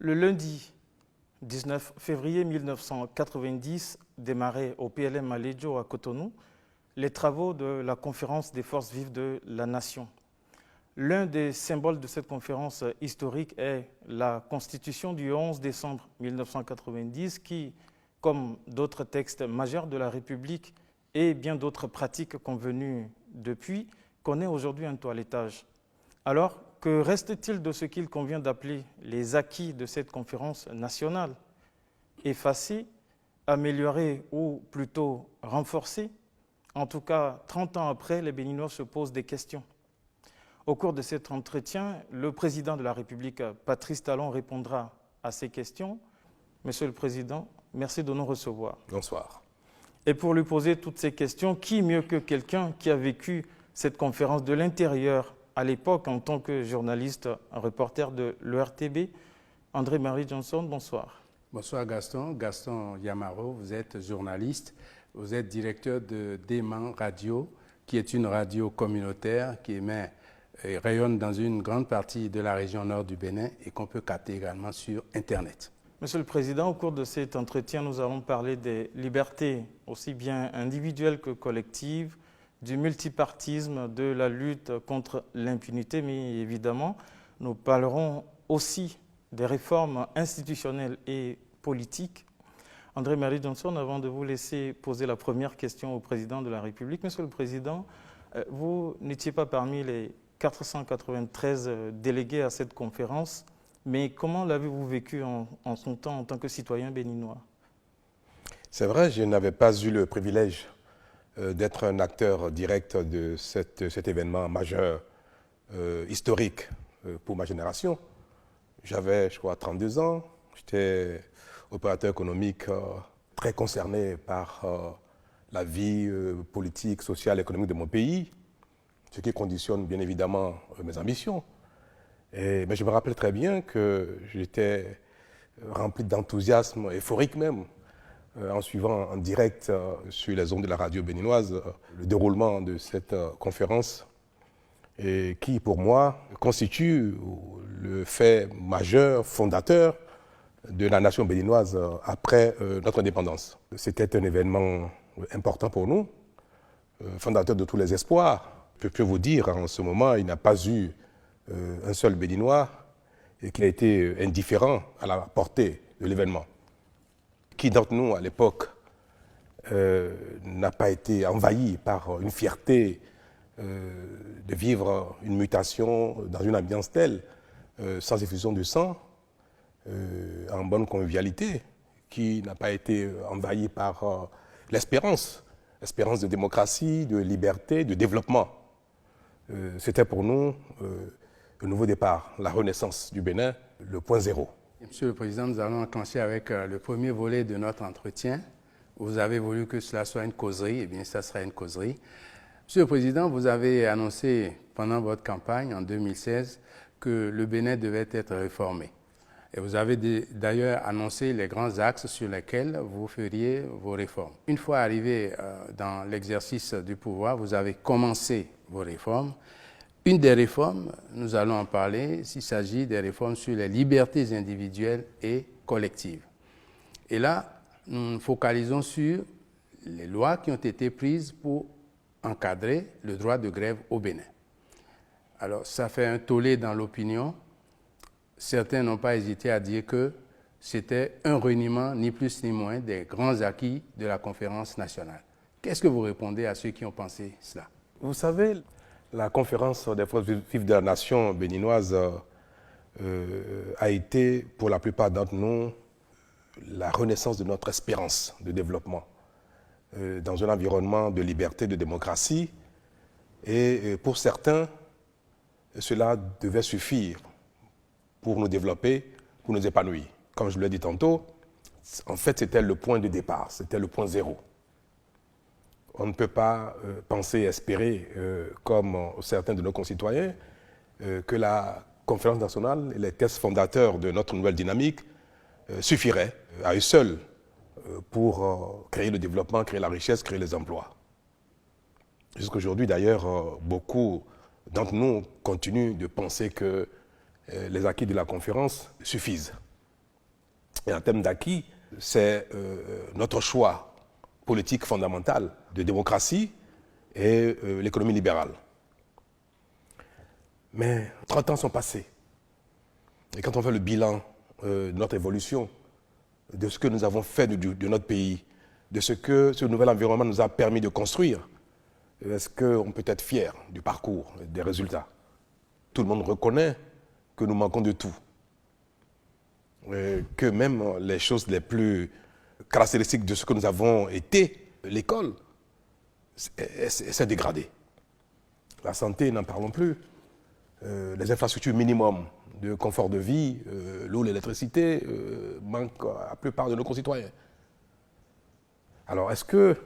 Le lundi 19 février 1990 démarraient au PLM Alédio à Cotonou les travaux de la conférence des forces vives de la nation. L'un des symboles de cette conférence historique est la Constitution du 11 décembre 1990 qui, comme d'autres textes majeurs de la République et bien d'autres pratiques convenues depuis, connaît aujourd'hui un toilettage. Alors, que reste-t-il de ce qu'il convient d'appeler les acquis de cette conférence nationale? Effacés, améliorés ou plutôt renforcés? En tout cas, 30 ans après, les Béninois se posent des questions. Au cours de cet entretien, le président de la République, Patrice Talon, répondra à ces questions. Monsieur le Président, merci de nous recevoir. Bonsoir. Et pour lui poser toutes ces questions, qui mieux que quelqu'un qui a vécu cette conférence de l'intérieur à l'époque en tant que journaliste, un reporter de l'ERTB, André-Marie Johnson, bonsoir. Bonsoir Gaston. Gaston Yamaro, vous êtes journaliste, vous êtes directeur de Déman Radio, qui est une radio communautaire qui émet et rayonne dans une grande partie de la région nord du Bénin et qu'on peut capter également sur Internet. Monsieur le Président, au cours de cet entretien, nous allons parler des libertés, aussi bien individuelles que collectives, du multipartisme, de la lutte contre l'impunité, mais évidemment, nous parlerons aussi des réformes institutionnelles et politiques. André-Marie Johnson, avant de vous laisser poser la première question au Président de la République, Monsieur le Président, vous n'étiez pas parmi les 493 délégués à cette conférence, mais comment l'avez-vous vécu en son temps en tant que citoyen béninois? C'est vrai, je n'avais pas eu le privilège d'être un acteur direct de cet événement majeur, historique pour ma génération. J'avais, je crois, 32 ans. J'étais opérateur économique très concerné par la vie politique, sociale, économique de mon pays, ce qui conditionne bien évidemment mes ambitions. Mais je me rappelle très bien que j'étais rempli d'enthousiasme, euphorique même, en suivant en direct sur les ondes de la radio béninoise le déroulement de cette conférence et qui, pour moi, constitue le fait majeur, fondateur de la nation béninoise après notre indépendance. C'était un événement important pour nous, fondateur de tous les espoirs. Je peux vous dire, en ce moment, il n'y a pas eu un seul Béninois qui a été indifférent à la portée de l'événement. Qui d'entre nous, à l'époque, n'a pas été envahi par une fierté de vivre une mutation dans une ambiance telle, sans effusion de sang, en bonne convivialité, qui n'a pas été envahi par l'espérance de démocratie, de liberté, de développement. C'était pour nous le nouveau départ, la renaissance du Bénin, le point zéro. Monsieur le Président, nous allons enclencher avec le premier volet de notre entretien. Vous avez voulu que cela soit une causerie, eh bien ça sera une causerie. Monsieur le Président, vous avez annoncé pendant votre campagne en 2016 que le Bénin devait être réformé. Et vous avez d'ailleurs annoncé les grands axes sur lesquels vous feriez vos réformes. Une fois arrivé dans l'exercice du pouvoir, vous avez commencé vos réformes. Une des réformes, nous allons en parler, s'il s'agit des réformes sur les libertés individuelles et collectives. Et là, nous nous focalisons sur les lois qui ont été prises pour encadrer le droit de grève au Bénin. Alors, ça fait un tollé dans l'opinion. Certains n'ont pas hésité à dire que c'était un reniement, ni plus ni moins, des grands acquis de la conférence nationale. Qu'est-ce que vous répondez à ceux qui ont pensé cela? Vous savez, la conférence des forces vives de la nation béninoise a été, pour la plupart d'entre nous, la renaissance de notre espérance de développement dans un environnement de liberté, de démocratie. Et pour certains, cela devait suffire pour nous développer, pour nous épanouir. Comme je l'ai dit tantôt, en fait, c'était le point de départ, c'était le point zéro. On ne peut pas penser, espérer, comme certains de nos concitoyens, que la conférence nationale et les textes fondateurs de notre nouvelle dynamique suffiraient à eux seuls pour créer le développement, créer la richesse, créer les emplois. Jusqu'aujourd'hui, d'ailleurs, beaucoup d'entre nous continuent de penser que les acquis de la conférence suffisent. Et en termes d'acquis, c'est notre choix politique fondamental de démocratie et l'économie libérale. Mais 30 ans sont passés. Et quand on fait le bilan de notre évolution, de ce que nous avons fait de notre pays, de ce que ce nouvel environnement nous a permis de construire, est-ce qu'on peut être fier du parcours, des résultats? Tout le monde reconnaît que nous manquons de tout. Que même les choses les plus caractéristiques de ce que nous avons été, l'école, s'est dégradée. La santé, n'en parlons plus. Les infrastructures minimum de confort de vie, l'eau, l'électricité, manquent à la plupart de nos concitoyens. Alors, est-ce que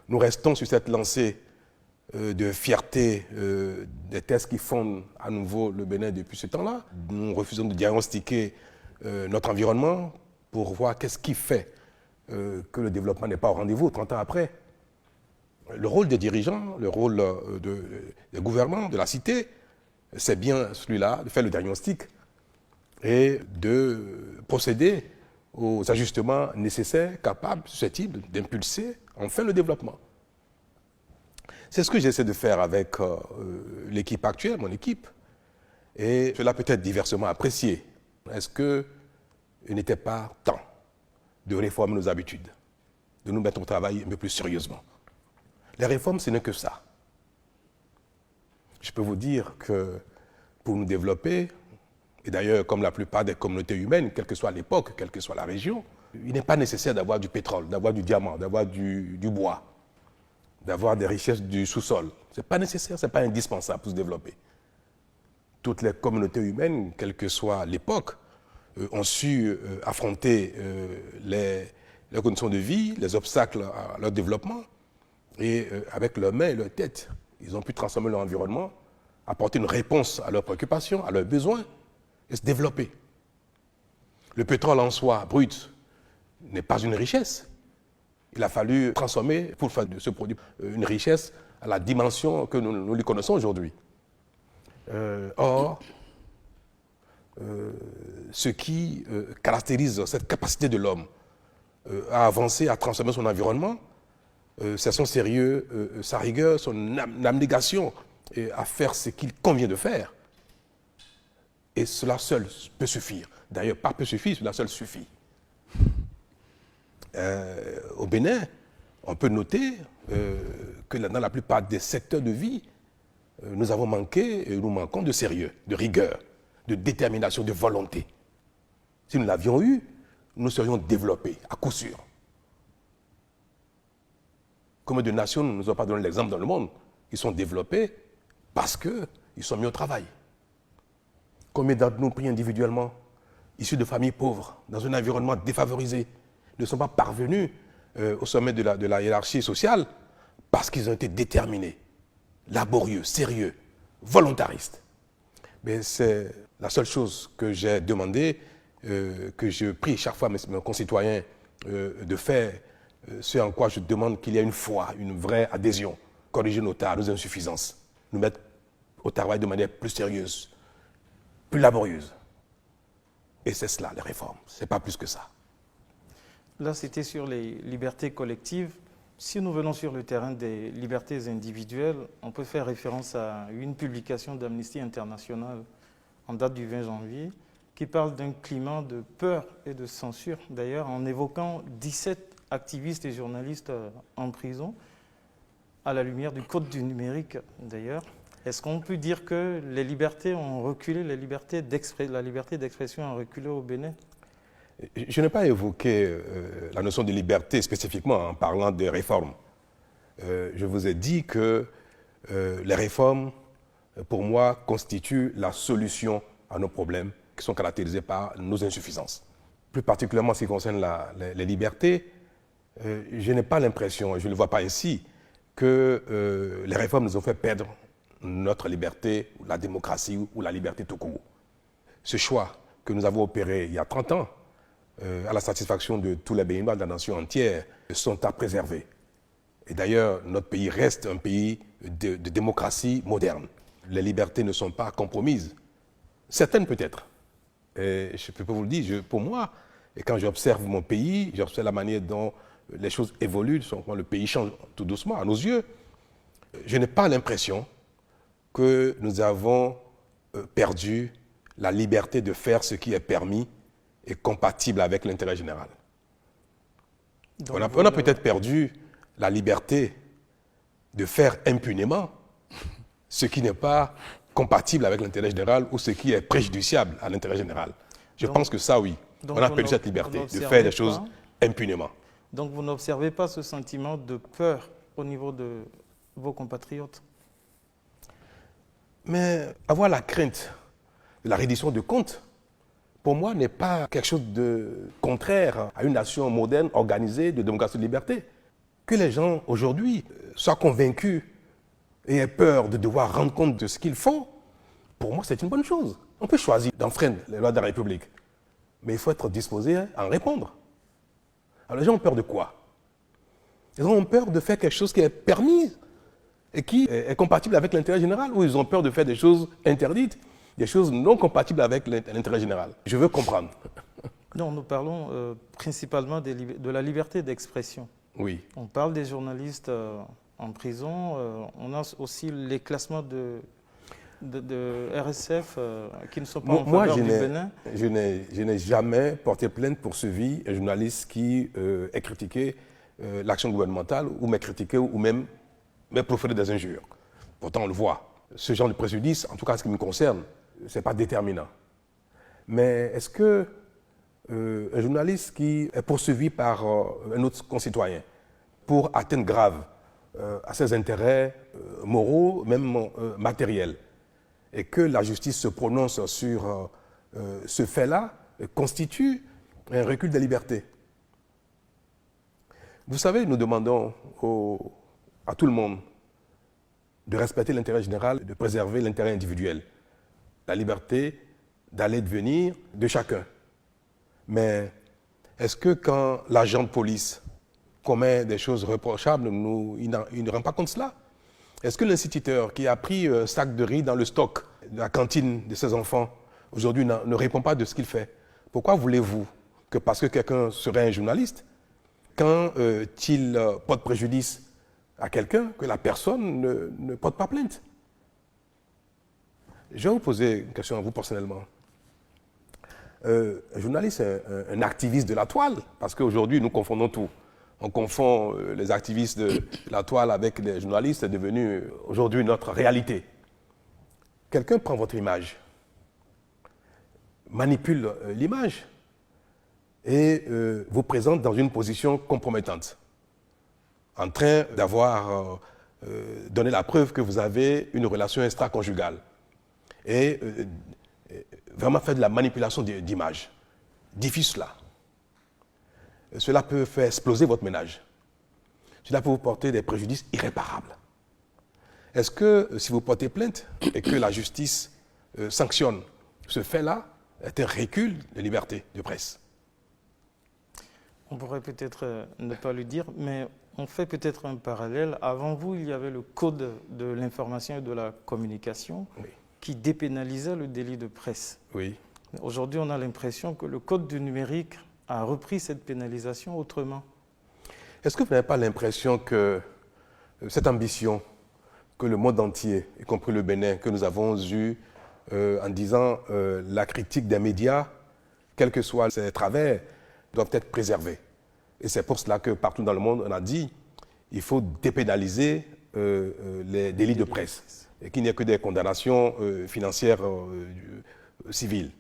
nous restons sur cette lancée de fierté des tests qui fondent à nouveau le Bénin depuis ce temps-là? Nous refusons de diagnostiquer notre environnement pour voir qu'est-ce qui fait que le développement n'est pas au rendez-vous 30 ans après. Le rôle des dirigeants, le rôle des gouvernants, de la cité, c'est bien celui-là, de faire le diagnostic et de procéder aux ajustements nécessaires, capables, susceptibles d'impulser enfin le développement. C'est ce que j'essaie de faire avec l'équipe actuelle, mon équipe, et cela peut être diversement apprécié. Est-ce qu'il n'était pas temps de réformer nos habitudes, de nous mettre au travail un peu plus sérieusement? Les réformes, ce n'est que ça. Je peux vous dire que pour nous développer, et d'ailleurs comme la plupart des communautés humaines, quelle que soit l'époque, quelle que soit la région, il n'est pas nécessaire d'avoir du pétrole, d'avoir du diamant, d'avoir du bois, d'avoir des richesses du sous-sol. Ce n'est pas nécessaire, ce n'est pas indispensable pour se développer. Toutes les communautés humaines, quelle que soit l'époque, ont su affronter les conditions de vie, les obstacles à leur développement, et avec leurs mains et leurs têtes, ils ont pu transformer leur environnement, apporter une réponse à leurs préoccupations, à leurs besoins, et se développer. Le pétrole en soi, brut, n'est pas une richesse. Il a fallu transformer pour faire de ce produit une richesse à la dimension que nous lui connaissons aujourd'hui. Or, ce qui caractérise cette capacité de l'homme à avancer, à transformer son environnement, c'est son sérieux, sa rigueur, son abnégation à faire ce qu'il convient de faire. Et cela seul peut suffire. D'ailleurs, pas peut suffire, cela seul suffit. Au Bénin, on peut noter que dans la plupart des secteurs de vie, nous avons manqué et nous manquons de sérieux, de rigueur, de détermination, de volonté. Si nous l'avions eu, nous serions développés, à coup sûr. Combien de nations ne nous ont pas donné l'exemple dans le monde? Ils sont développés parce qu'ils sont mis au travail. Combien d'entre nous, pris individuellement, issus de familles pauvres, dans un environnement défavorisé, ne sont pas parvenus au sommet de la hiérarchie sociale parce qu'ils ont été déterminés, laborieux, sérieux, volontaristes. Mais c'est la seule chose que j'ai demandé, que je prie chaque fois mes concitoyens de faire, ce en quoi je demande qu'il y ait une foi, une vraie adhésion, corriger nos tares, nos insuffisances, nous mettre au travail de manière plus sérieuse, plus laborieuse. Et c'est cela, les réformes, ce n'est pas plus que ça. Là, c'était sur les libertés collectives. Si nous venons sur le terrain des libertés individuelles, on peut faire référence à une publication d'Amnesty International en date du 20 janvier qui parle d'un climat de peur et de censure, d'ailleurs, en évoquant 17 activistes et journalistes en prison, à la lumière du Code du numérique, d'ailleurs. Est-ce qu'on peut dire que les libertés ont reculé, la liberté d'expression a reculé au Bénin? Je n'ai pas évoqué la notion de liberté spécifiquement en parlant de réformes. Je vous ai dit que les réformes, pour moi, constituent la solution à nos problèmes qui sont caractérisés par nos insuffisances. Plus particulièrement en ce qui concerne les libertés, je n'ai pas l'impression, et je ne le vois pas ici, que les réformes nous ont fait perdre notre liberté, ou la démocratie, ou la liberté tout court. Ce choix que nous avons opéré il y a 30 ans, à la satisfaction de tous les Béninois de la nation entière, sont à préserver. Et d'ailleurs, notre pays reste un pays de démocratie moderne. Les libertés ne sont pas compromises. Certaines peut-être. Et je peux vous le dire, pour moi, Et quand j'observe mon pays, j'observe la manière dont les choses évoluent, le pays change tout doucement à nos yeux, je n'ai pas l'impression que nous avons perdu la liberté de faire ce qui est permis et compatible avec l'intérêt général. On a peut-être perdu la liberté de faire impunément ce qui n'est pas compatible avec l'intérêt général ou ce qui est préjudiciable à l'intérêt général. Je pense que ça, oui. On a perdu cette liberté de faire des choses impunément. Donc vous n'observez pas ce sentiment de peur au niveau de vos compatriotes? Mais avoir la crainte de la reddition de comptes, pour moi, n'est pas quelque chose de contraire à une nation moderne, organisée, de démocratie et de liberté. Que les gens, aujourd'hui, soient convaincus et aient peur de devoir rendre compte de ce qu'ils font, pour moi, c'est une bonne chose. On peut choisir d'enfreindre les lois de la République, mais il faut être disposé à en répondre. Alors les gens ont peur de quoi? Ils ont peur de faire quelque chose qui est permis et qui est compatible avec l'intérêt général, ou ils ont peur de faire des choses interdites, des choses non compatibles avec l'intérêt général. Je veux comprendre. Non, nous parlons principalement de la liberté d'expression. Oui. On parle des journalistes en prison, on a aussi les classements de RSF qui ne sont pas en faveur du Bénin. Je n'ai jamais porté plainte pour suivi un journaliste qui ait critiqué l'action gouvernementale ou m'a critiqué ou même m'a proféré des injures. Pourtant, on le voit. Ce genre de préjudice, en tout cas en ce qui me concerne, ce n'est pas déterminant. Mais est-ce que un journaliste qui est poursuivi par un autre concitoyen pour atteinte grave à ses intérêts moraux, même matériels, et que la justice se prononce sur ce fait-là, constitue un recul des libertés? Vous savez, nous demandons à tout le monde de respecter l'intérêt général, de préserver l'intérêt individuel, la liberté d'aller et de venir de chacun. Mais est-ce que quand l'agent de police commet des choses reprochables, il ne rend pas compte de cela? Est-ce que l'instituteur qui a pris un sac de riz dans le stock de la cantine de ses enfants, aujourd'hui ne répond pas de ce qu'il fait? Pourquoi voulez-vous que parce que quelqu'un serait un journaliste, quand il porte préjudice à quelqu'un, que la personne ne porte pas plainte? Je vais vous poser une question à vous personnellement. Un journaliste est un activiste de la toile, parce qu'aujourd'hui nous confondons tout. On confond les activistes de la toile avec les journalistes, c'est devenu aujourd'hui notre réalité. Quelqu'un prend votre image, manipule l'image et vous présente dans une position compromettante, en train d'avoir donné la preuve que vous avez une relation extra-conjugale et vraiment faire de la manipulation d'image. Diffuse cela. Cela peut faire exploser votre ménage. Cela peut vous porter des préjudices irréparables. Est-ce que si vous portez plainte et que la justice sanctionne ce fait-là, est un recul de liberté de presse? On pourrait peut-être ne pas le dire, mais on fait peut-être un parallèle. Avant vous, il y avait le Code de l'information et de la communication, oui, qui dépénalisait le délit de presse. Oui. Aujourd'hui, on a l'impression que le Code du numérique a repris cette pénalisation autrement. Est-ce que vous n'avez pas l'impression que cette ambition que le monde entier, y compris le Bénin, que nous avons eue en disant la critique des médias, quels que soient ses travers, doivent être préservés? Et c'est pour cela que partout dans le monde, on a dit qu'il faut dépénaliser les délits de presse et qu'il n'y ait que des condamnations financières civiles.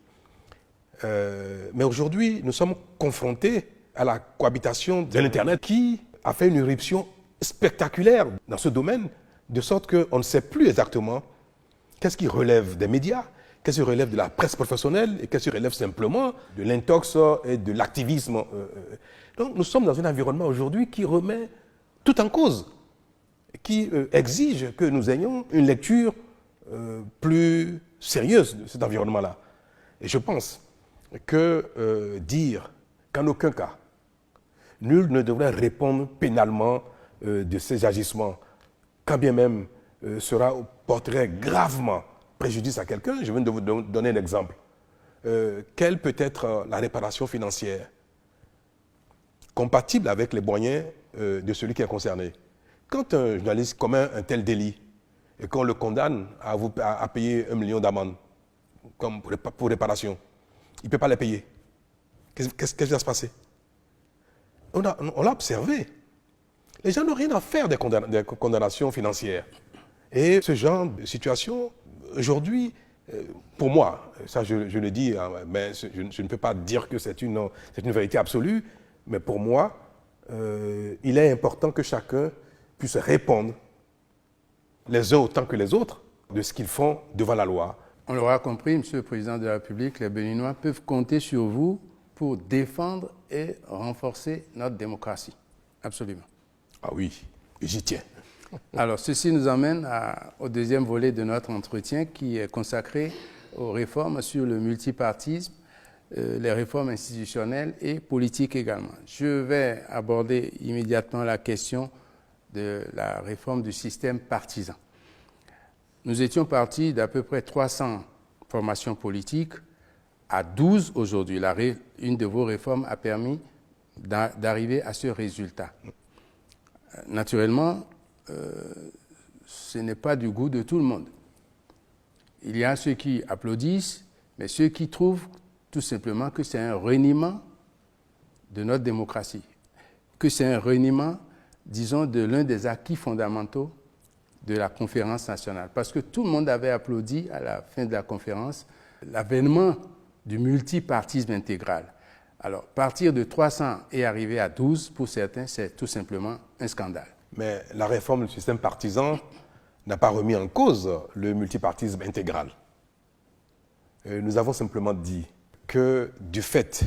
Mais aujourd'hui, nous sommes confrontés à la cohabitation de l'Internet qui a fait une irruption spectaculaire dans ce domaine, de sorte qu'on ne sait plus exactement qu'est-ce qui relève des médias, qu'est-ce qui relève de la presse professionnelle et qu'est-ce qui relève simplement de l'intox et de l'activisme. Donc nous sommes dans un environnement aujourd'hui qui remet tout en cause, qui exige que nous ayons une lecture plus sérieuse de cet environnement-là. Et je pense que dire qu'en aucun cas, nul ne devrait répondre pénalement de ces agissements, quand bien même porterait gravement préjudice à quelqu'un. Je viens de vous donner un exemple. Quelle peut être la réparation financière compatible avec les moyens de celui qui est concerné. Quand un journaliste commet un tel délit et qu'on le condamne à payer 1 million d'amende comme pour réparation, il ne peut pas les payer. Qu'est-ce qui va se passer? On l'a observé. Les gens n'ont rien à faire des condamnations financières. Et ce genre de situation, aujourd'hui, pour moi, ça je le dis, hein, mais je ne peux pas dire que c'est une vérité absolue, mais pour moi, il est important que chacun puisse répondre, les uns autant que les autres, de ce qu'ils font devant la loi. On l'aura compris, Monsieur le Président de la République, les Béninois peuvent compter sur vous pour défendre et renforcer notre démocratie. Absolument. Ah oui, j'y tiens. Alors, ceci nous amène au deuxième volet de notre entretien qui est consacré aux réformes sur le multipartisme, les réformes institutionnelles et politiques également. Je vais aborder immédiatement la question de la réforme du système partisan. Nous étions partis d'à peu près 300 formations politiques à 12 aujourd'hui. Une de vos réformes a permis d'arriver à ce résultat. Naturellement, ce n'est pas du goût de tout le monde. Il y a ceux qui applaudissent, mais ceux qui trouvent tout simplement que c'est un reniement de notre démocratie, que c'est un reniement, disons, de l'un des acquis fondamentaux de la conférence nationale. Parce que tout le monde avait applaudi à la fin de la conférence l'avènement du multipartisme intégral. Alors, partir de 300 et arriver à 12, pour certains, c'est tout simplement un scandale. Mais la réforme du système partisan n'a pas remis en cause le multipartisme intégral. Nous avons simplement dit que du fait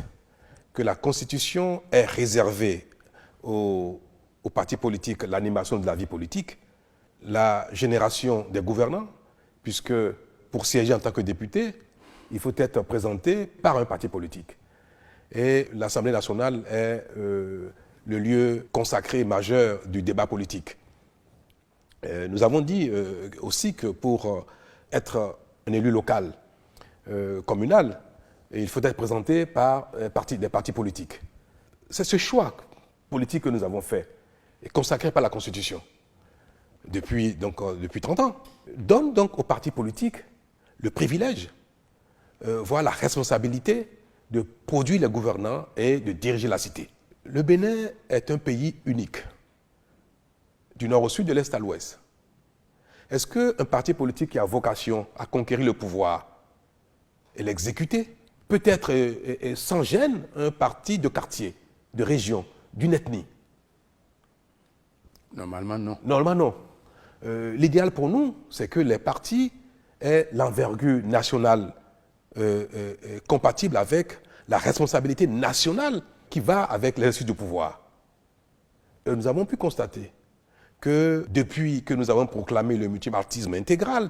que la Constitution est réservée aux partis politiques l'animation de la vie politique, la génération des gouvernants, puisque pour siéger en tant que député, il faut être présenté par un parti politique. Et l'Assemblée nationale est le lieu consacré majeur du débat politique. Nous avons dit aussi que pour être un élu local, communal, il faut être présenté par des partis politiques. C'est ce choix politique que nous avons fait, et consacré par la Constitution, depuis 30 ans, donne donc aux partis politiques le privilège, voire la responsabilité de produire les gouvernants et de diriger la cité. Le Bénin est un pays unique, du nord au sud, de l'est à l'ouest. Est-ce qu'un parti politique qui a vocation à conquérir le pouvoir et l'exécuter peut être sans gêne un parti de quartier, de région, d'une ethnie? Normalement, non. Normalement, non. L'idéal pour nous, c'est que les partis aient l'envergure nationale compatible avec la responsabilité nationale qui va avec l'exercice du pouvoir. Nous avons pu constater que depuis que nous avons proclamé le multipartisme intégral,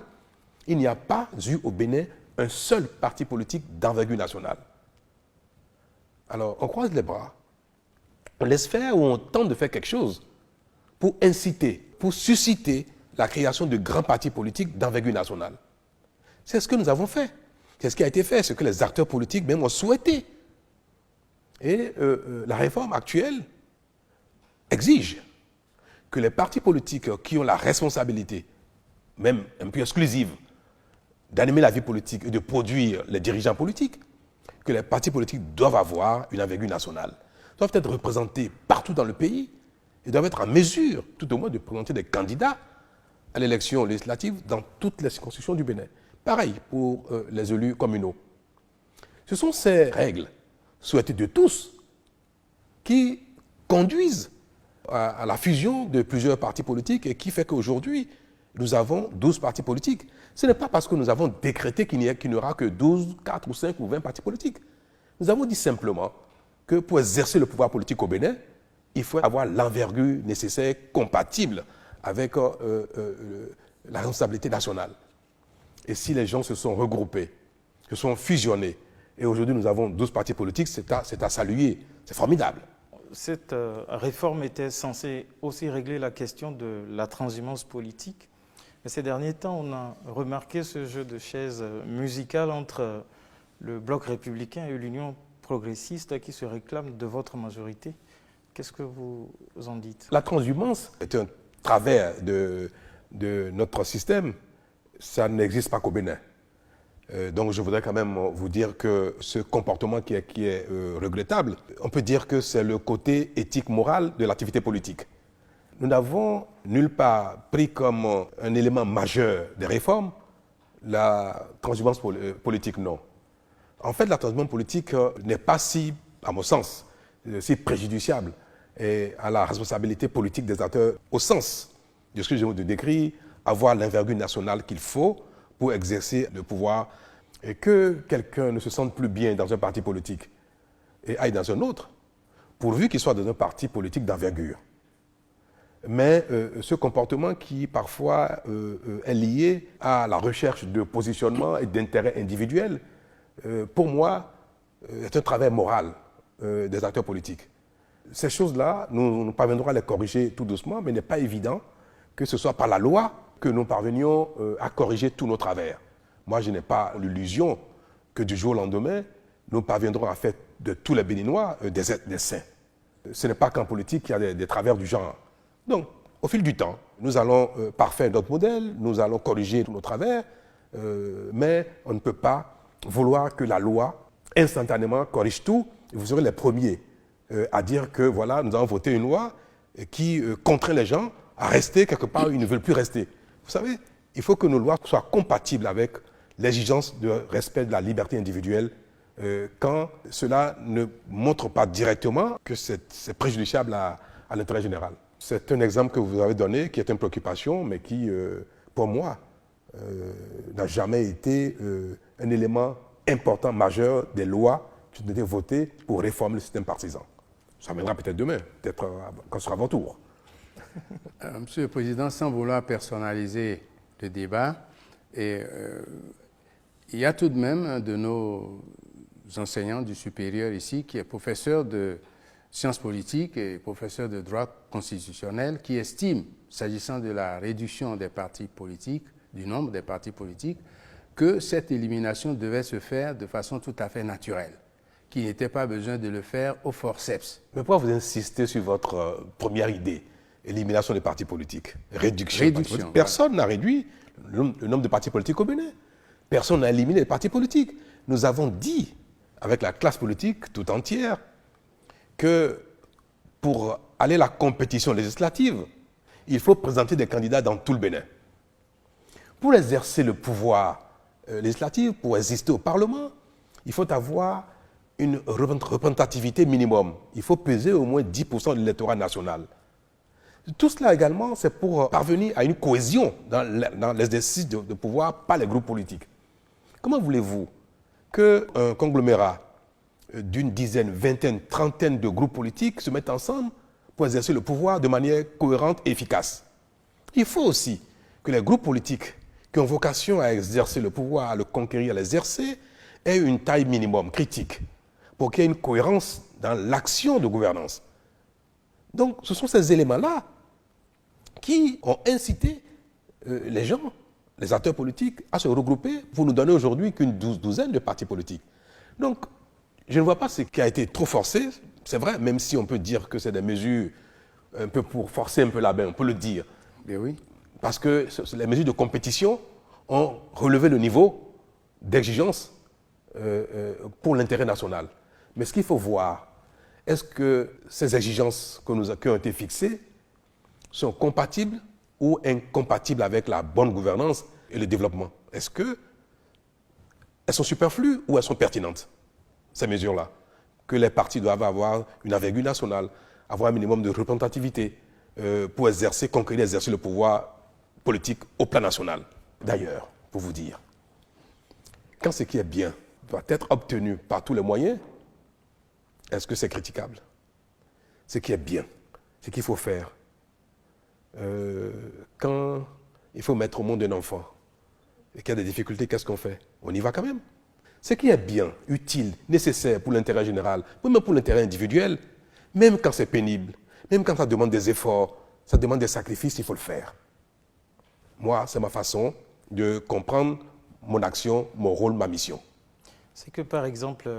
il n'y a pas eu au Bénin un seul parti politique d'envergure nationale. Alors, on croise les bras, on laisse faire ou on tente de faire quelque chose pour inciter, pour susciter la création de grands partis politiques d'envergure nationale. C'est ce que nous avons fait. C'est ce qui a été fait, ce que les acteurs politiques même ont souhaité. Et la réforme actuelle exige que les partis politiques qui ont la responsabilité, même un peu exclusive, d'animer la vie politique et de produire les dirigeants politiques, que les partis politiques doivent avoir une envergure nationale, doivent être représentés partout dans le pays et doivent être en mesure, tout au moins, de présenter des candidats à l'élection législative dans toutes les circonscriptions du Bénin. Pareil pour les élus communaux. Ce sont ces règles souhaitées de tous qui conduisent à la fusion de plusieurs partis politiques et qui fait qu'aujourd'hui, nous avons 12 partis politiques. Ce n'est pas parce que nous avons décrété qu'il n'y aura que 12, 4 ou 5 ou 20 partis politiques. Nous avons dit simplement que pour exercer le pouvoir politique au Bénin, il faut avoir l'envergure nécessaire, compatible avec la responsabilité nationale. Et si les gens se sont regroupés, se sont fusionnés, et aujourd'hui nous avons 12 partis politiques, c'est à saluer, c'est formidable. Cette réforme était censée aussi régler la question de la transhumance politique. Mais ces derniers temps, on a remarqué ce jeu de chaises musicales entre le Bloc républicain et l'Union progressiste qui se réclament de votre majorité Qu'est-ce que vous en dites? La transhumance est un travers de notre système. Ça n'existe pas qu'au Bénin. Donc je voudrais quand même vous dire que ce comportement qui est regrettable, on peut dire que c'est le côté éthique moral de l'activité politique. Nous n'avons nulle part pris comme un élément majeur des réformes la transhumance politique, non. En fait, la transhumance politique n'est pas si, à mon sens, si préjudiciable et à la responsabilité politique des acteurs au sens de ce que je viens de décrire, avoir l'envergure nationale qu'il faut pour exercer le pouvoir et que quelqu'un ne se sente plus bien dans un parti politique et aille dans un autre, pourvu qu'il soit dans un parti politique d'envergure. Mais ce comportement qui parfois est lié à la recherche de positionnement et d'intérêt individuel, pour moi, est un travail moral des acteurs politiques. Ces choses-là, nous parviendrons à les corriger tout doucement, mais il n'est pas évident que ce soit par la loi que nous parvenions à corriger tous nos travers. Moi, je n'ai pas l'illusion que du jour au lendemain, nous parviendrons à faire de tous les Béninois des saints. Ce n'est pas qu'en politique qu'il y a des travers du genre. Donc, au fil du temps, nous allons parfaire notre modèle, nous allons corriger tous nos travers, mais on ne peut pas vouloir que la loi, instantanément, corrige tout. Et vous serez les premiers à dire que, voilà, nous avons voté une loi qui contraint les gens à rester quelque part où ils ne veulent plus rester. Vous savez, il faut que nos lois soient compatibles avec l'exigence de respect de la liberté individuelle quand cela ne montre pas directement que c'est préjudiciable à l'intérêt général. C'est un exemple que vous avez donné qui est une préoccupation, mais qui, pour moi, n'a jamais été un élément important, majeur des lois qui ont été votées pour réformer le système partisan. Ça viendra peut-être demain, peut-être quand ce sera votre tour. Monsieur le Président, sans vouloir personnaliser le débat, il y a tout de même un de nos enseignants du supérieur ici qui est professeur de sciences politiques et professeur de droit constitutionnel qui estime, s'agissant de la réduction des partis politiques, du nombre des partis politiques, que cette élimination devait se faire de façon tout à fait naturelle, qu'il n'était pas besoin de le faire au forceps. Mais pourquoi vous insistez sur votre première idée, élimination des partis politiques, réduction des partis politiques? Personne n'a réduit le nombre de partis politiques au Bénin. Personne n'a éliminé les partis politiques. Nous avons dit, avec la classe politique tout entière, que pour aller à la compétition législative, il faut présenter des candidats dans tout le Bénin. Pour exercer le pouvoir législatif, pour exister au Parlement, il faut avoir une représentativité minimum. Il faut peser au moins 10% de l'électorat national. Tout cela également, c'est pour parvenir à une cohésion dans l'exercice de pouvoir par les groupes politiques. Comment voulez-vous qu'un conglomérat d'une dizaine, vingtaine, trentaine de groupes politiques se mettent ensemble pour exercer le pouvoir de manière cohérente et efficace? Il faut aussi que les groupes politiques qui ont vocation à exercer le pouvoir, à le conquérir, à l'exercer, aient une taille minimum critique pour qu'il y ait une cohérence dans l'action de gouvernance. Donc, ce sont ces éléments-là qui ont incité les gens, les acteurs politiques, à se regrouper pour nous donner aujourd'hui qu'une douzaine de partis politiques. Donc, je ne vois pas ce qui a été trop forcé, c'est vrai, même si on peut dire que c'est des mesures un peu pour forcer un peu la main, on peut le dire. Mais oui. Parce que les mesures de compétition ont relevé le niveau d'exigence pour l'intérêt national. Mais ce qu'il faut voir, est-ce que ces exigences qui ont été fixées sont compatibles ou incompatibles avec la bonne gouvernance et le développement? Est-ce qu'elles sont superflues ou elles sont pertinentes, ces mesures-là? Que les partis doivent avoir une envergure nationale, avoir un minimum de représentativité pour conquérir, exercer le pouvoir politique au plan national. D'ailleurs, pour vous dire, quand ce qui est bien doit être obtenu par tous les moyens, est-ce que c'est critiquable? Ce qui est bien, ce qu'il faut faire, quand il faut mettre au monde un enfant et qu'il y a des difficultés, qu'est-ce qu'on fait? On y va quand même. Ce qui est bien, utile, nécessaire pour l'intérêt général, même pour l'intérêt individuel, même quand c'est pénible, même quand ça demande des efforts, ça demande des sacrifices, il faut le faire. Moi, c'est ma façon de comprendre mon action, mon rôle, ma mission. C'est que, par exemple,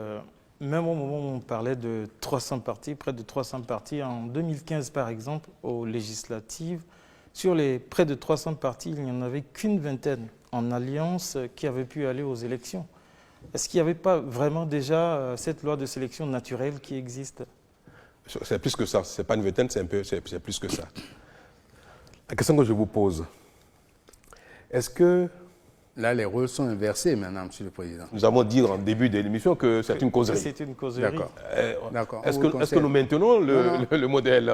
Même au moment où on parlait de 300 partis, près de 300 partis, en 2015 par exemple, aux législatives, sur les près de 300 partis, il n'y en avait qu'une vingtaine en alliance qui avaient pu aller aux élections. Est-ce qu'il n'y avait pas vraiment déjà cette loi de sélection naturelle qui existe? C'est plus que ça. Ce n'est pas une vingtaine, c'est plus que ça. La question que je vous pose, est-ce que... Là, les rôles sont inversés maintenant, Monsieur le Président. Nous avons dit en début de l'émission que c'est une causerie. C'est une causerie. D'accord. Est-ce que nous maintenons le modèle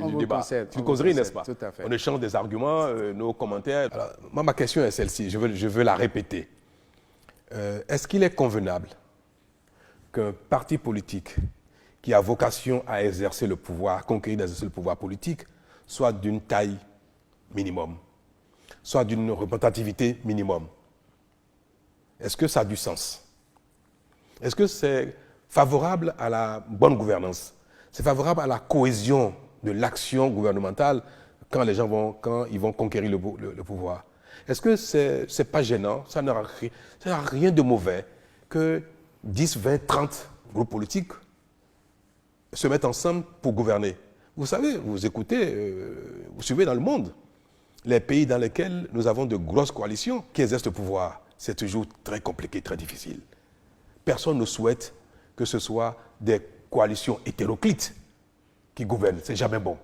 du débat? C'est une causerie, n'est-ce pas? Tout à fait. On échange des arguments, nos commentaires. Alors, moi, ma question est celle-ci, je veux la répéter. Est-ce qu'il est convenable qu'un parti politique qui a vocation à exercer le pouvoir, à conquérir d'exercer le pouvoir politique, soit d'une taille minimum, soit d'une représentativité minimum? Est-ce que ça a du sens? Est-ce que c'est favorable à la bonne gouvernance? C'est favorable à la cohésion de l'action gouvernementale quand ils vont conquérir le pouvoir? Est-ce que c'est pas gênant? Ça n'aura rien de mauvais que 10, 20, 30 groupes politiques se mettent ensemble pour gouverner. Vous savez, vous écoutez, vous suivez dans le monde, les pays dans lesquels nous avons de grosses coalitions qui exercent le pouvoir, c'est toujours très compliqué, très difficile. Personne ne souhaite que ce soit des coalitions hétéroclites qui gouvernent. C'est jamais bon.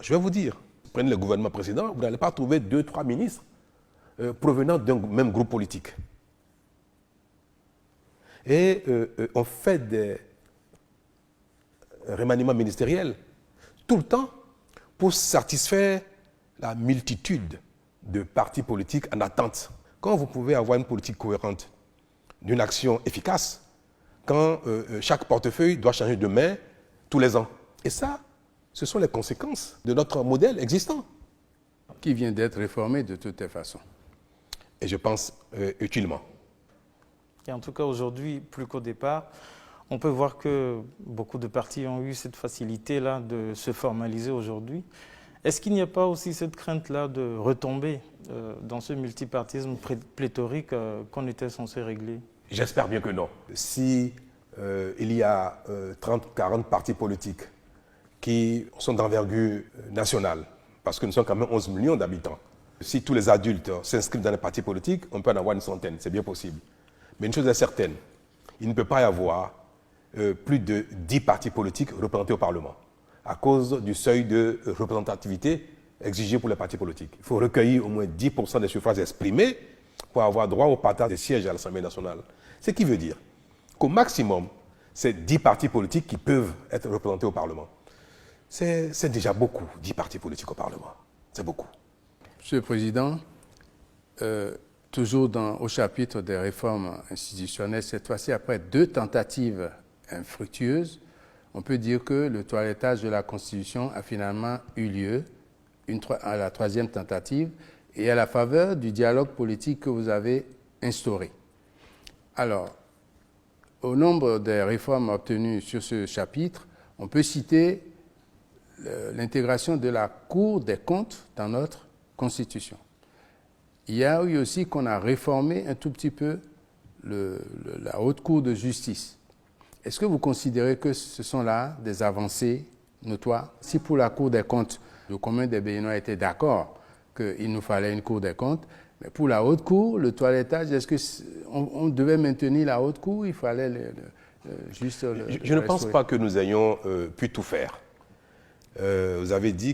Je vais vous dire, prenez le gouvernement précédent, vous n'allez pas trouver 2, 3 ministres provenant d'un même groupe politique. Et on fait des remaniements ministériels tout le temps pour satisfaire la multitude de partis politiques en attente. Quand vous pouvez avoir une politique cohérente, d'une action efficace, quand chaque portefeuille doit changer de main tous les ans. Et ça, ce sont les conséquences de notre modèle existant. Qui vient d'être réformé de toutes les façons. Et je pense utilement. Et en tout cas, aujourd'hui, plus qu'au départ, on peut voir que beaucoup de partis ont eu cette facilité-là de se formaliser aujourd'hui. Est-ce qu'il n'y a pas aussi cette crainte-là de retomber dans ce multipartisme pléthorique qu'on était censé régler? J'espère bien que non. Si il y a 30, 40 partis politiques qui sont d'envergure nationale, parce que nous sommes quand même 11 millions d'habitants, si tous les adultes s'inscrivent dans les partis politiques, on peut en avoir une centaine, c'est bien possible. Mais une chose est certaine, il ne peut pas y avoir plus de 10 partis politiques représentés au Parlement, à cause du seuil de représentativité exigé pour les partis politiques. Il faut recueillir au moins 10% des suffrages exprimés pour avoir droit au partage des sièges à l'Assemblée nationale. Ce qui veut dire qu'au maximum, c'est 10 partis politiques qui peuvent être représentés au Parlement. C'est déjà beaucoup, 10 partis politiques au Parlement. C'est beaucoup. Monsieur le Président, toujours au chapitre des réformes institutionnelles, cette fois-ci, après 2 tentatives infructueuses, on peut dire que le toilettage de la Constitution a finalement eu lieu à la 3e tentative et à la faveur du dialogue politique que vous avez instauré. Alors, au nombre des réformes obtenues sur ce chapitre, on peut citer l'intégration de la Cour des comptes dans notre Constitution. Il y a eu aussi qu'on a réformé un tout petit peu la Haute Cour de justice. Est-ce que vous considérez que ce sont là des avancées notoires? Si pour la Cour des comptes, le commun des Béninois était d'accord qu'il nous fallait une Cour des comptes, mais pour la Haute Cour, le toilettage, est-ce qu'on devait maintenir la Haute Cour? Il fallait Je ne pense pas que nous ayons pu tout faire. Vous avez dit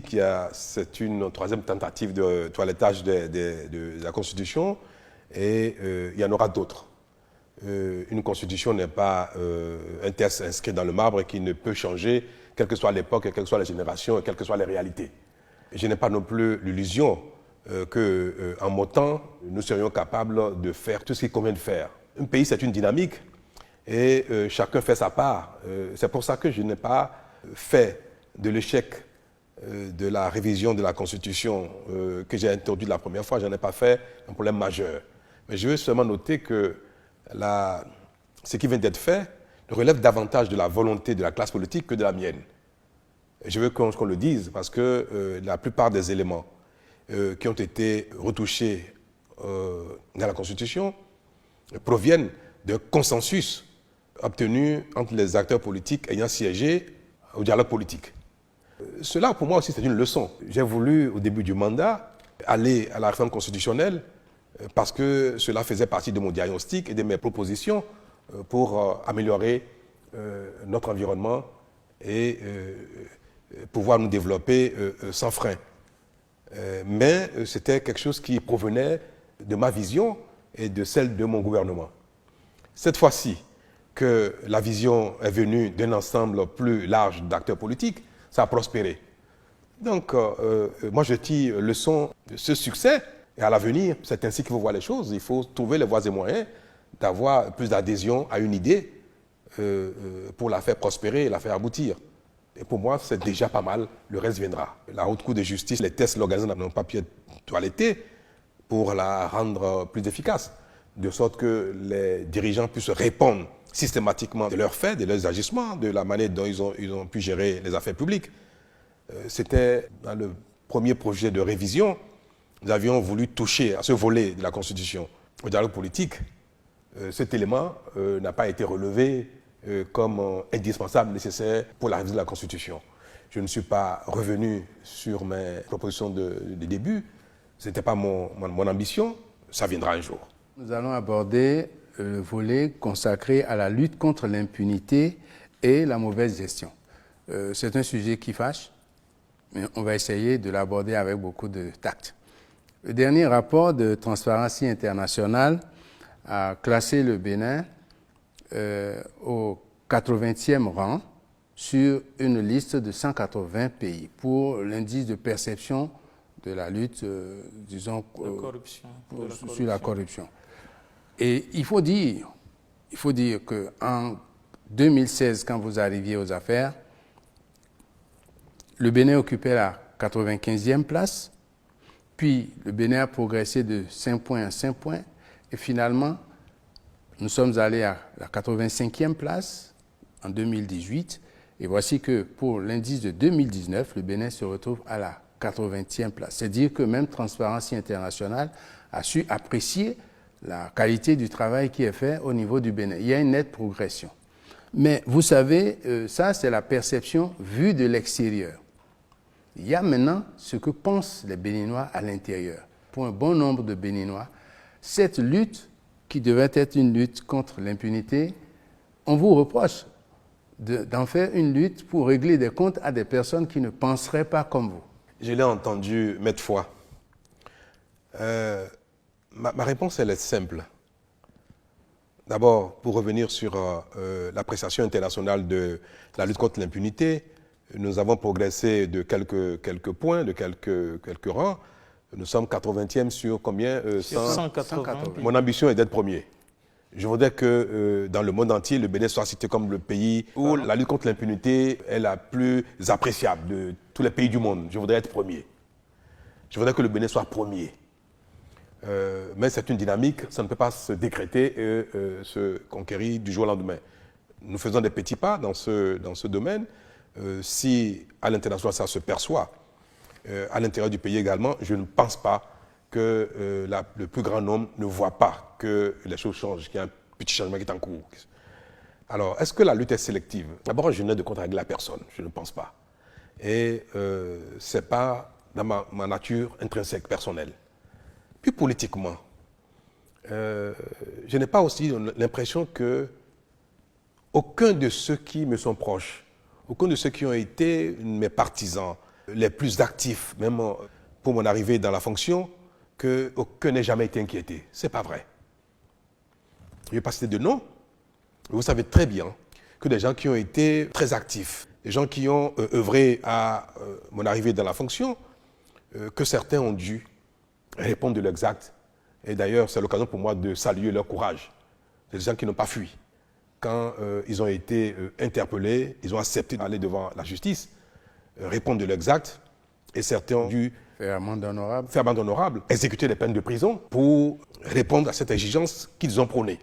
c'est une 3e tentative de toilettage de la Constitution et il y en aura d'autres. Une Constitution n'est pas un texte inscrit dans le marbre qui ne peut changer, quelle que soit l'époque, quelles que soient les générations, quelles que soient les réalités. Je n'ai pas non plus l'illusion qu'en mon temps, nous serions capables de faire tout ce qu'il convient de faire. Un pays, c'est une dynamique et chacun fait sa part. C'est pour ça que je n'ai pas fait de l'échec de la révision de la Constitution que j'ai introduite la première fois, je n'en ai pas fait un problème majeur. Mais je veux seulement noter que ce qui vient d'être fait relève davantage de la volonté de la classe politique que de la mienne. Et je veux qu'on le dise parce que la plupart des éléments qui ont été retouchés dans la Constitution proviennent d'un consensus obtenue entre les acteurs politiques ayant siégé au dialogue politique. Cela, pour moi aussi, c'est une leçon. J'ai voulu, au début du mandat, aller à la réforme constitutionnelle parce que cela faisait partie de mon diagnostic et de mes propositions pour améliorer notre environnement et pouvoir nous développer sans frein. Mais c'était quelque chose qui provenait de ma vision et de celle de mon gouvernement. Cette fois-ci, que la vision est venue d'un ensemble plus large d'acteurs politiques, ça a prospéré. Donc, moi, je tire leçon de ce succès. Et à l'avenir, c'est ainsi qu'il faut voir les choses. Il faut trouver les voies et moyens d'avoir plus d'adhésion à une idée pour la faire prospérer et la faire aboutir. Et pour moi, c'est déjà pas mal. Le reste viendra. La Haute Cour de justice, les tests, l'organisation n'ont pas pu être toilettés pour la rendre plus efficace, de sorte que les dirigeants puissent répondre systématiquement de leurs faits, de leurs agissements, de la manière dont ils ont pu gérer les affaires publiques. C'était dans le premier projet de révision, nous avions voulu toucher à ce volet de la Constitution, au dialogue politique. Cet élément n'a pas été relevé comme indispensable, nécessaire pour la révision de la Constitution. Je ne suis pas revenu sur mes propositions de début, ce n'était pas mon ambition, ça viendra un jour. Nous allons aborder le volet consacré à la lutte contre l'impunité et la mauvaise gestion. C'est un sujet qui fâche, mais on va essayer de l'aborder avec beaucoup de tact. Le dernier rapport de Transparency International a classé le Bénin au 80e rang sur une liste de 180 pays pour l'indice de perception de la lutte, disons, sur la corruption. Et il faut dire qu'en 2016, quand vous arriviez aux affaires, le Bénin occupait la 95e place, puis le Bénin a progressé de 5 points à 5 points, et finalement, nous sommes allés à la 85e place en 2018, et voici que pour l'indice de 2019, le Bénin se retrouve à la 80e place. C'est-à-dire que même Transparency International a su apprécier la qualité du travail qui est fait au niveau du Bénin. Il y a une nette progression. Mais vous savez, ça c'est la perception vue de l'extérieur. Il y a maintenant ce que pensent les Béninois à l'intérieur. Pour un bon nombre de Béninois, cette lutte, qui devait être une lutte contre l'impunité, on vous reproche d'en faire une lutte pour régler des comptes à des personnes qui ne penseraient pas comme vous. Je l'ai entendu maintes fois. Ma réponse, elle est simple. D'abord, pour revenir sur l'appréciation internationale de la lutte contre l'impunité, nous avons progressé de quelques points, de quelques rangs. Nous sommes 80e sur combien 180. Mon ambition est d'être premier. Je voudrais que dans le monde entier, le Bénin soit cité comme le pays où la lutte contre l'impunité est la plus appréciable de tous les pays du monde. Je voudrais être premier. Je voudrais que le Bénin soit premier. Mais c'est une dynamique, ça ne peut pas se décréter et se conquérir du jour au lendemain. Nous faisons des petits pas dans ce domaine. Si à l'international ça se perçoit, à l'intérieur du pays également, je ne pense pas que le plus grand nombre ne voit pas que les choses changent, qu'il y a un petit changement qui est en cours. Alors, est-ce que la lutte est sélective? D'abord, je n'ai de compte avec la personne, je ne pense pas. Et ce n'est pas dans ma nature intrinsèque, personnelle. Puis politiquement, je n'ai pas aussi l'impression que aucun de ceux qui me sont proches, aucun de ceux qui ont été mes partisans les plus actifs, même pour mon arrivée dans la fonction, qu'aucun n'ait jamais été inquiété. Ce n'est pas vrai. Je ne vais pas citer de nom, mais vous savez très bien que des gens qui ont été très actifs, des gens qui ont œuvré à mon arrivée dans la fonction, que certains ont dû répondre de l'exact. Et d'ailleurs, c'est l'occasion pour moi de saluer leur courage. C'est des gens qui n'ont pas fui. Quand ils ont été interpellés, ils ont accepté d'aller devant la justice, répondre de l'exact, et certains ont dû faire amende honorable, exécuter des peines de prison pour répondre à cette exigence qu'ils ont prônée.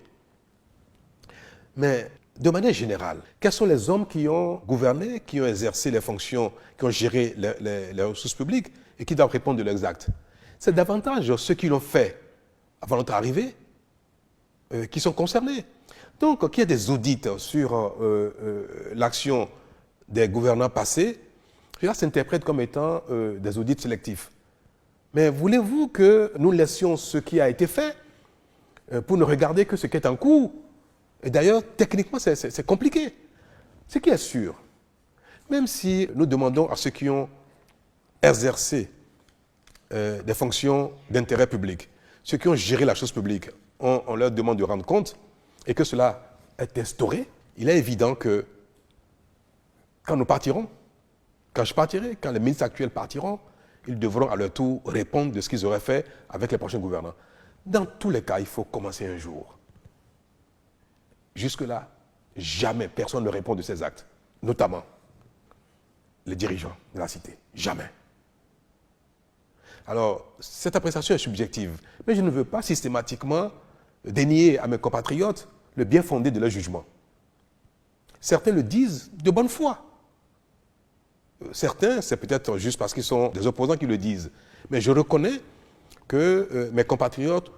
Mais de manière générale, quels sont les hommes qui ont gouverné, qui ont exercé les fonctions, qui ont géré les ressources publiques et qui doivent répondre de l'exact? C'est davantage ceux qui l'ont fait avant notre arrivée qui sont concernés. Donc, qu'il y ait des audits sur l'action des gouvernants passés, cela s'interprète comme étant des audits sélectifs. Mais voulez-vous que nous laissions ce qui a été fait pour ne regarder que ce qui est en cours? Et d'ailleurs, techniquement, c'est compliqué. Ce qui est sûr, même si nous demandons à ceux qui ont exercé des fonctions d'intérêt public, ceux qui ont géré la chose publique, on leur demande de rendre compte et que cela est instauré, il est évident que quand nous partirons, quand je partirai, quand les ministres actuels partiront, ils devront à leur tour répondre de ce qu'ils auraient fait avec les prochains gouvernants. Dans tous les cas, il faut commencer un jour. Jusque-là, jamais personne ne répond de ces actes, notamment les dirigeants de la cité. Jamais. Alors, cette appréciation est subjective, mais je ne veux pas systématiquement dénier à mes compatriotes le bien fondé de leur jugement. Certains le disent de bonne foi. Certains, c'est peut-être juste parce qu'ils sont des opposants qui le disent. Mais je reconnais que mes compatriotes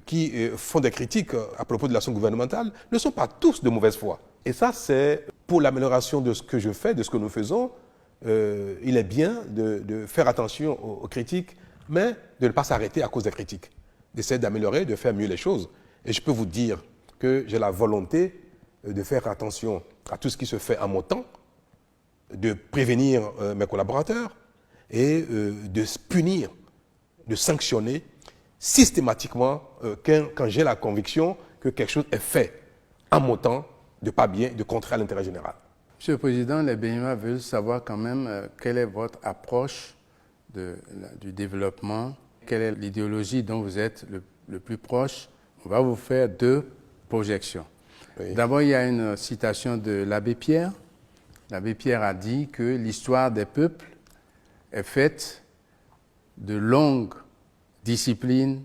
qui font des critiques à propos de l'action gouvernementale ne sont pas tous de mauvaise foi. Et ça, c'est pour l'amélioration de ce que je fais, de ce que nous faisons. Il est bien de faire attention aux critiques, mais de ne pas s'arrêter à cause des critiques. D'essayer d'améliorer, de faire mieux les choses. Et je peux vous dire que j'ai la volonté de faire attention à tout ce qui se fait en mon temps, de prévenir mes collaborateurs et de punir, de sanctionner systématiquement quand j'ai la conviction que quelque chose est fait en mon temps de pas bien, de contraire à l'intérêt général. Monsieur le Président, les Béninois veulent savoir quand même quelle est votre approche du développement, quelle est l'idéologie dont vous êtes le plus proche. On va vous faire 2 projections. Oui. D'abord, il y a une citation de l'abbé Pierre. L'abbé Pierre a dit que l'histoire des peuples est faite de longues disciplines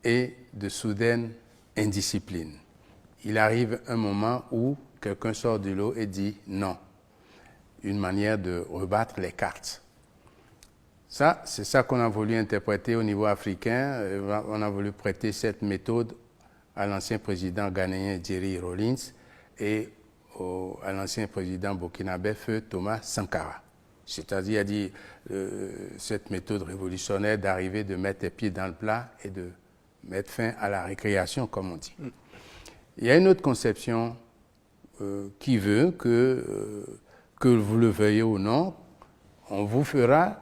et de soudaines indisciplines. Il arrive un moment où quelqu'un sort du lot et dit non. Une manière de rebattre les cartes. Ça, c'est ça qu'on a voulu interpréter au niveau africain. On a voulu prêter cette méthode à l'ancien président ghanéen Jerry Rawlings et à l'ancien président burkinabé Feu Thomas Sankara. C'est-à-dire, il a dit cette méthode révolutionnaire d'arriver, de mettre les pieds dans le plat et de mettre fin à la récréation, comme on dit. Il y a une autre conception qui veut que vous le veuillez ou non, on vous fera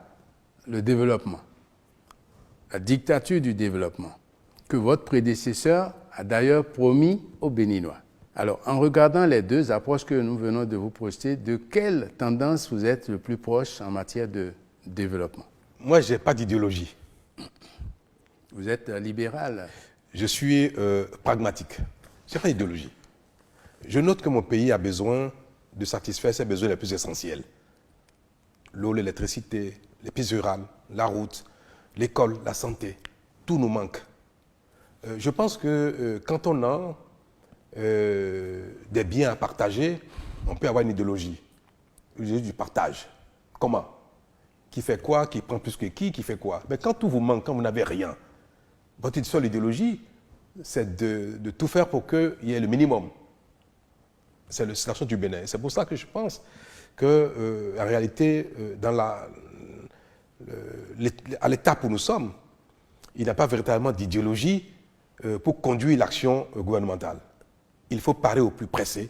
le développement, la dictature du développement, que votre prédécesseur a d'ailleurs promis aux Béninois. Alors, en regardant les 2 approches que nous venons de vous projeter, de quelle tendance vous êtes le plus proche en matière de développement? Moi, je n'ai pas d'idéologie. Vous êtes libéral. Je suis pragmatique. Je n'ai pas d'idéologie. Je note que mon pays a besoin de satisfaire ses besoins les plus essentiels. L'eau, l'électricité, les pistes rurales, la route, l'école, la santé. Tout nous manque. Je pense que quand on a des biens à partager, on peut avoir une idéologie. L'idéologie du partage. Comment? Qui fait quoi? Qui prend plus que qui fait quoi? Mais quand tout vous manque, quand vous n'avez rien, votre seule idéologie, c'est de tout faire pour qu'il y ait le minimum. C'est la chose du Bénin. C'est pour ça que je pense que, en réalité, à l'étape où nous sommes, il n'y a pas véritablement d'idéologie pour conduire l'action gouvernementale. Il faut parer au plus pressé,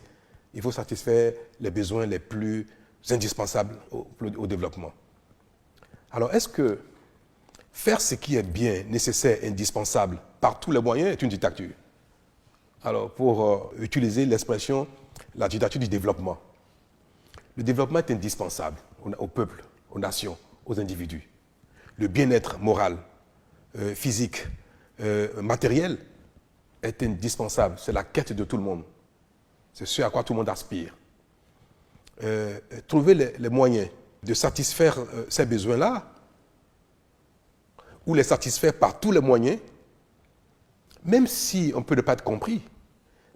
il faut satisfaire les besoins les plus indispensables au développement. Alors, est-ce que faire ce qui est bien, nécessaire, indispensable, par tous les moyens, est une dictature? Alors, pour utiliser l'expression la dictature du développement, le développement est indispensable au peuple, aux nations, aux individus. Le bien-être moral, physique, matériel est indispensable. C'est la quête de tout le monde. C'est ce à quoi tout le monde aspire. Trouver les moyens de satisfaire ces besoins-là, ou les satisfaire par tous les moyens, même si on peut ne pas être compris,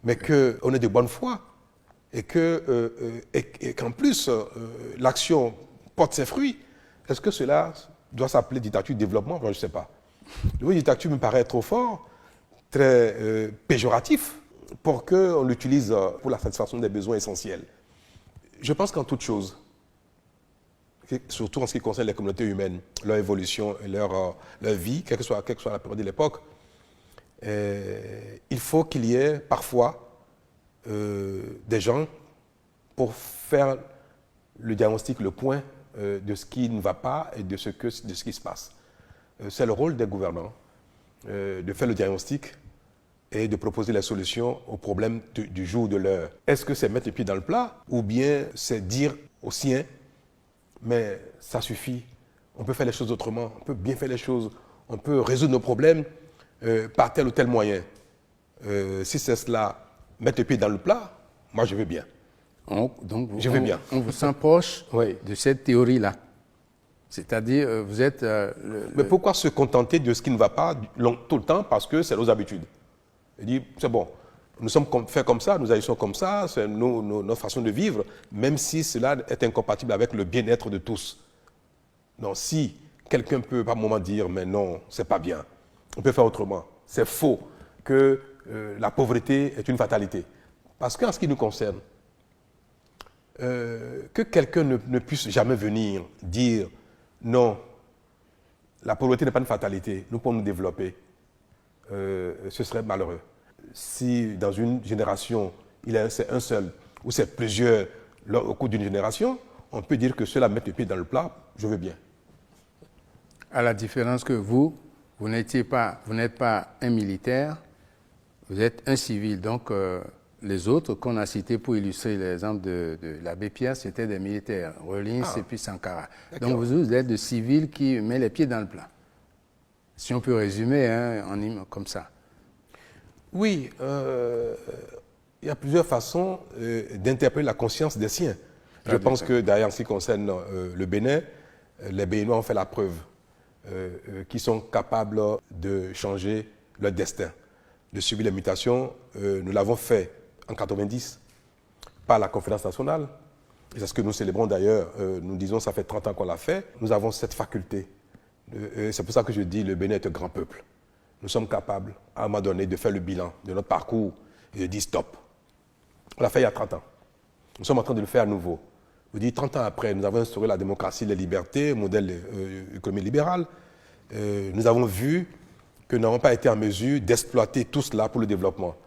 mais qu'on est de bonne foi, et qu'en plus l'action porte ses fruits, est-ce que cela doit s'appeler dictature de développement? Moi, je ne sais pas. Le mot dictature me paraît trop fort, très péjoratif. pour qu'on l'utilise pour la satisfaction des besoins essentiels. Je pense qu'en toute chose, surtout en ce qui concerne les communautés humaines, leur évolution et leur vie, quelle que soit la période de l'époque, il faut qu'il y ait parfois des gens pour faire le diagnostic, le point de ce qui ne va pas et de ce qui se passe. C'est le rôle des gouvernants de faire le diagnostic et de proposer les solutions aux problèmes du jour, de l'heure. Est-ce que c'est mettre les pieds dans le plat ou bien c'est dire aux siens, mais ça suffit, on peut faire les choses autrement, on peut bien faire les choses, on peut résoudre nos problèmes par tel ou tel moyen. Si c'est cela, mettre les pieds dans le plat, moi je veux bien. Donc, je veux bien. On vous sent proche de cette théorie-là. C'est-à-dire, vous êtes... Mais pourquoi se contenter de ce qui ne va pas tout le temps parce que c'est nos habitudes? Il dit, c'est bon, nous sommes faits comme ça, nous agissons comme ça, c'est notre façon de vivre, même si cela est incompatible avec le bien-être de tous. Non, si quelqu'un peut par moment dire, mais non, c'est pas bien, on peut faire autrement. C'est faux que la pauvreté est une fatalité. Parce qu'en ce qui nous concerne, que quelqu'un ne puisse jamais venir dire, non, la pauvreté n'est pas une fatalité, nous pouvons nous développer, ce serait malheureux. Si dans une génération, c'est un seul ou c'est plusieurs au cours d'une génération, on peut dire que cela met le pied dans le plat, je veux bien. À la différence que vous n'êtes pas un militaire, vous êtes un civil. Donc, les autres qu'on a cités pour illustrer l'exemple de l'abbé Pierre, c'était des militaires, Rollins et puis Sankara. Donc, vous êtes de civils qui met les pieds dans le plat. Si on peut résumer comme ça. Oui, il y a plusieurs façons d'interpréter la conscience des siens. Je pense que d'ailleurs, en ce qui concerne le Bénin, les Béninois ont fait la preuve qu'ils sont capables de changer leur destin, de subir les mutations. Nous l'avons fait en 90 par la conférence nationale. Et c'est ce que nous célébrons d'ailleurs. Nous disons ça fait 30 ans qu'on l'a fait. Nous avons cette faculté. C'est pour ça que je dis le Bénin est un grand peuple. Nous sommes capables, à un moment donné, de faire le bilan de notre parcours et de dire stop. On l'a fait il y a 30 ans. Nous sommes en train de le faire à nouveau. Vous dites 30 ans après, nous avons instauré la démocratie, les libertés, modèle économie libérale. Nous avons vu que nous n'avons pas été en mesure d'exploiter tout cela pour le développement.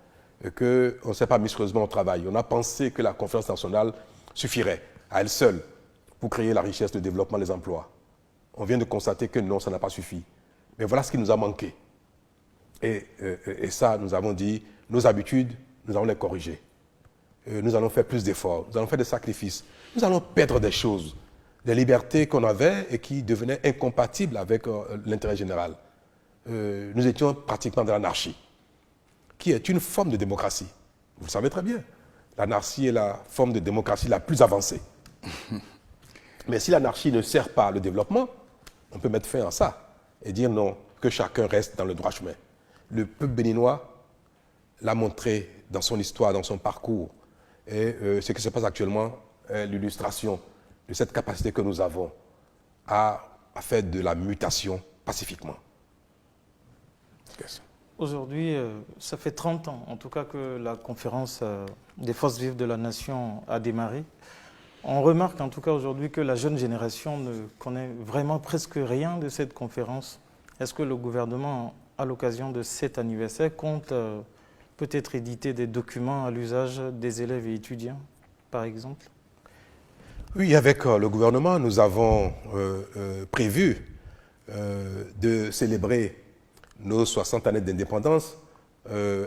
Qu'on ne s'est pas mis sérieusement au travail. On a pensé que la conférence nationale suffirait à elle seule pour créer la richesse, le développement, les emplois. On vient de constater que non, ça n'a pas suffi. Mais voilà ce qui nous a manqué. Et ça, nous avons dit, nos habitudes, nous allons les corriger. Nous allons faire plus d'efforts, nous allons faire des sacrifices. Nous allons perdre des choses, des libertés qu'on avait et qui devenaient incompatibles avec l'intérêt général. Nous étions pratiquement dans l'anarchie, qui est une forme de démocratie. Vous le savez très bien. L'anarchie est la forme de démocratie la plus avancée. Mais si l'anarchie ne sert pas le développement, on peut mettre fin à ça et dire non, que chacun reste dans le droit chemin. Le peuple béninois l'a montré dans son histoire, dans son parcours. Et ce qui se passe actuellement est l'illustration de cette capacité que nous avons à faire de la mutation pacifiquement. Yes. Aujourd'hui, ça fait 30 ans, en tout cas, que la conférence des forces vives de la nation a démarré. On remarque en tout cas aujourd'hui que la jeune génération ne connaît vraiment presque rien de cette conférence. Est-ce que le gouvernement, à l'occasion de cet anniversaire, compte peut-être éditer des documents à l'usage des élèves et étudiants, par exemple? Oui, avec le gouvernement, nous avons prévu de célébrer nos 60 années d'indépendance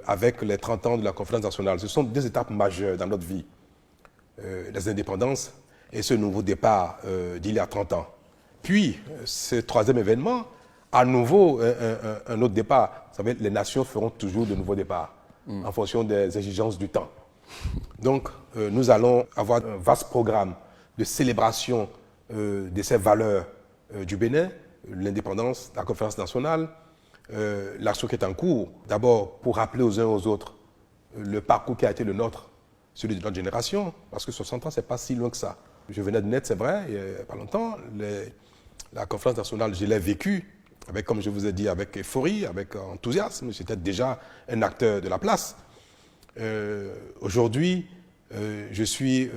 avec les 30 ans de la conférence nationale. Ce sont deux étapes majeures dans notre vie. Les indépendances et ce nouveau départ d'il y a 30 ans. Puis, ce troisième événement, à nouveau un autre départ. Vous savez, les nations feront toujours de nouveaux départs en fonction des exigences du temps. Donc, nous allons avoir un vaste programme de célébration de ces valeurs du Bénin, l'indépendance, la conférence nationale, l'action qui est en cours. D'abord, pour rappeler aux uns aux autres le parcours qui a été le nôtre, celui de notre génération, parce que 60 ans, ce n'est pas si loin que ça. Je venais de naître, c'est vrai, il n'y a pas longtemps. La conférence nationale, je l'ai vécue, avec, comme je vous ai dit, avec euphorie, avec enthousiasme. J'étais déjà un acteur de la place. Aujourd'hui, je suis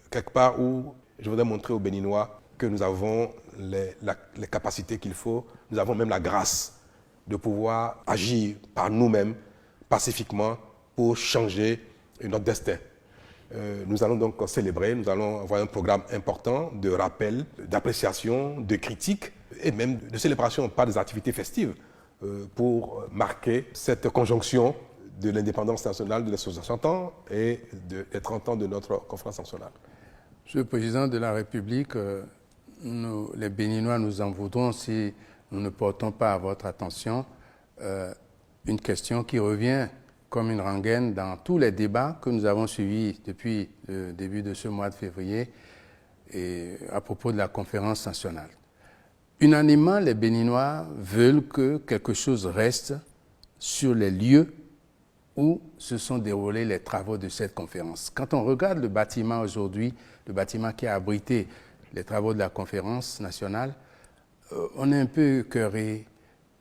quelque part où je voudrais montrer aux Béninois que nous avons les capacités qu'il faut, nous avons même la grâce de pouvoir agir par nous-mêmes, pacifiquement, pour changer notre destin. Nous allons donc célébrer, nous allons avoir un programme important de rappel, d'appréciation, de critique et même de célébration, pas des activités festives, pour marquer cette conjonction de l'indépendance nationale de les 60 ans et des 30 ans de notre conférence nationale. Monsieur le Président de la République, nous, les Béninois, nous en voudrons si nous ne portons pas à votre attention une question qui revient comme une rengaine dans tous les débats que nous avons suivis depuis le début de ce mois de février et à propos de la conférence nationale. Unanimement, les Béninois veulent que quelque chose reste sur les lieux où se sont déroulés les travaux de cette conférence. Quand on regarde le bâtiment aujourd'hui, le bâtiment qui a abrité les travaux de la conférence nationale, on est un peu écœuré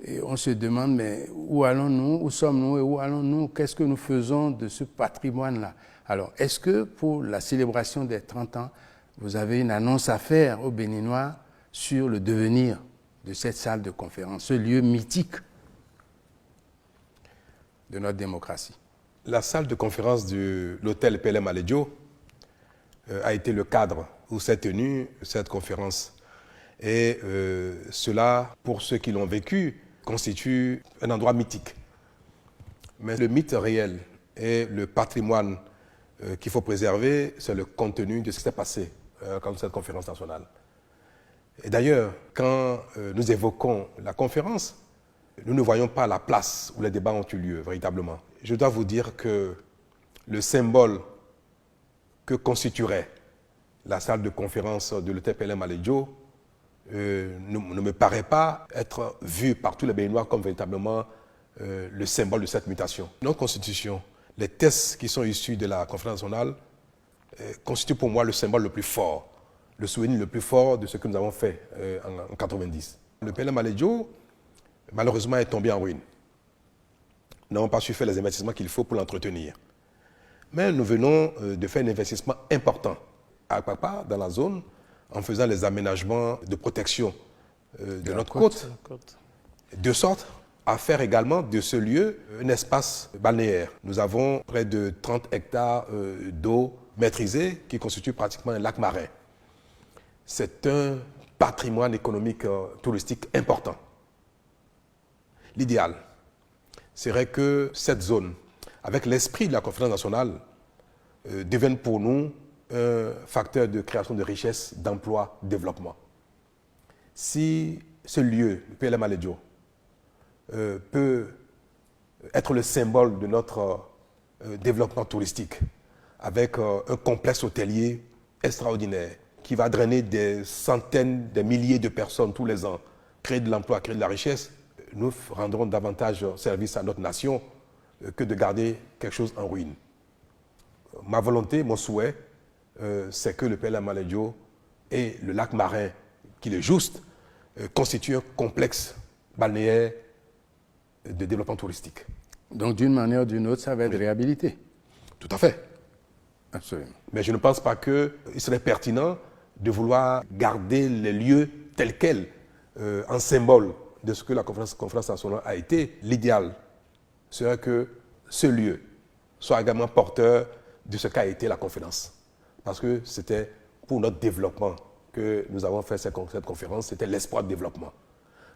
et on se demande, mais où allons-nous, où sommes-nous et où allons-nous, qu'est-ce que nous faisons de ce patrimoine-là? Alors, est-ce que pour la célébration des 30 ans, vous avez une annonce à faire aux Béninois sur le devenir de cette salle de conférence, ce lieu mythique de notre démocratie? La salle de conférence de l'hôtel PLM Alédio a été le cadre où s'est tenue cette conférence. Et cela, pour ceux qui l'ont vécu, constitue un endroit mythique. Mais le mythe réel et le patrimoine qu'il faut préserver, c'est le contenu de ce qui s'est passé dans cette conférence nationale. Et d'ailleurs, quand nous évoquons la conférence, nous ne voyons pas la place où les débats ont eu lieu, véritablement. Je dois vous dire que le symbole que constituerait la salle de conférence de l'hôtel PLM Alédio ne me paraît pas être vu par tous les Béninois comme véritablement le symbole de cette mutation. Notre constitution, les textes qui sont issus de la conférence nationale constituent pour moi le symbole le plus fort, le souvenir le plus fort de ce que nous avons fait en 90. Le PLM Alédio, malheureusement, est tombé en ruine. Nous n'avons pas su faire les investissements qu'il faut pour l'entretenir. Mais nous venons de faire un investissement important à Akpakpa, dans la zone, en faisant les aménagements de protection de notre côte, de sorte à faire également de ce lieu un espace balnéaire. Nous avons près de 30 hectares d'eau maîtrisée qui constitue pratiquement un lac marin. C'est un patrimoine économique touristique important. L'idéal serait que cette zone, avec l'esprit de la conférence nationale, devienne pour nous un facteur de création de richesse, d'emploi, de développement. Si ce lieu, le PLM Alédio, peut être le symbole de notre développement touristique, avec un complexe hôtelier extraordinaire, qui va drainer des centaines, des milliers de personnes tous les ans, créer de l'emploi, créer de la richesse, nous rendrons davantage service à notre nation que de garder quelque chose en ruine. Ma volonté, mon souhait, c'est que le PLM Alédio et le lac marin qui le juste constituent un complexe balnéaire de développement touristique. Donc d'une manière ou d'une autre, ça va être réhabilité. Tout à fait. Absolument. Mais je ne pense pas qu'il serait pertinent de vouloir garder les lieux tels quels, en symbole de ce que la conférence nationale a été. L'idéal serait que ce lieu soit également porteur de ce qu'a été la conférence. Parce que c'était pour notre développement que nous avons fait cette conférence, c'était l'espoir de développement.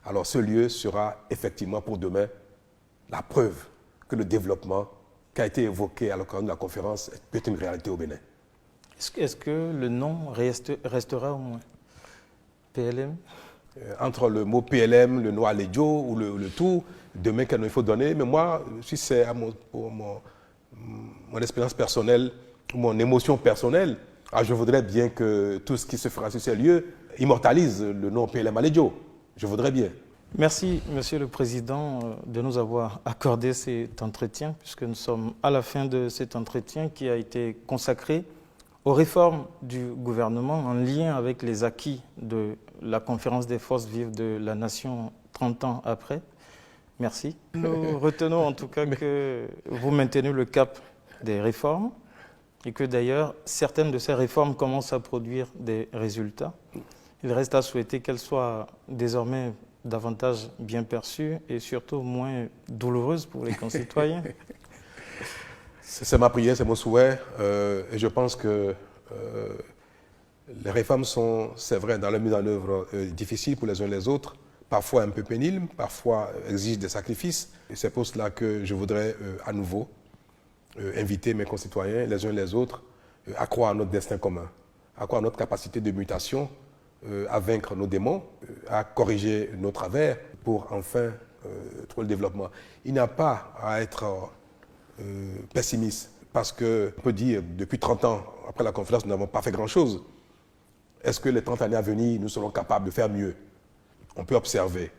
Alors ce lieu sera effectivement pour demain la preuve que le développement qui a été évoqué à l'occasion de la conférence peut être une réalité au Bénin. Est-ce que le nom restera au moins PLM? Entre le mot PLM, le nom Alédio ou le tout, demain quel nom il faut donner, mais moi, si c'est pour mon expérience personnelle, mon émotion personnelle, je voudrais bien que tout ce qui se fera sur ces lieux immortalise le nom PLM Alédio. Je voudrais bien. Merci, Monsieur le Président, de nous avoir accordé cet entretien, puisque nous sommes à la fin de cet entretien qui a été consacré aux réformes du gouvernement en lien avec les acquis de la conférence des forces vives de la nation 30 ans après. Merci. Nous retenons en tout cas que vous maintenez le cap des réformes et que d'ailleurs certaines de ces réformes commencent à produire des résultats. Il reste à souhaiter qu'elles soient désormais davantage bien perçues et surtout moins douloureuses pour les concitoyens. C'est ma prière, c'est mon souhait. Et je pense que les réformes sont, c'est vrai, dans la mise en œuvre difficile pour les uns et les autres, parfois un peu pénibles, parfois exigent des sacrifices. Et c'est pour cela que je voudrais à nouveau inviter mes concitoyens, les uns et les autres, à croire à notre destin commun, à croire à notre capacité de mutation, à vaincre nos démons, à corriger nos travers pour enfin trouver le développement. Il n'y a pas à être pessimiste parce qu'on peut dire depuis 30 ans, après la conférence, nous n'avons pas fait grand-chose. Est-ce que les 30 années à venir, nous serons capables de faire mieux? On peut observer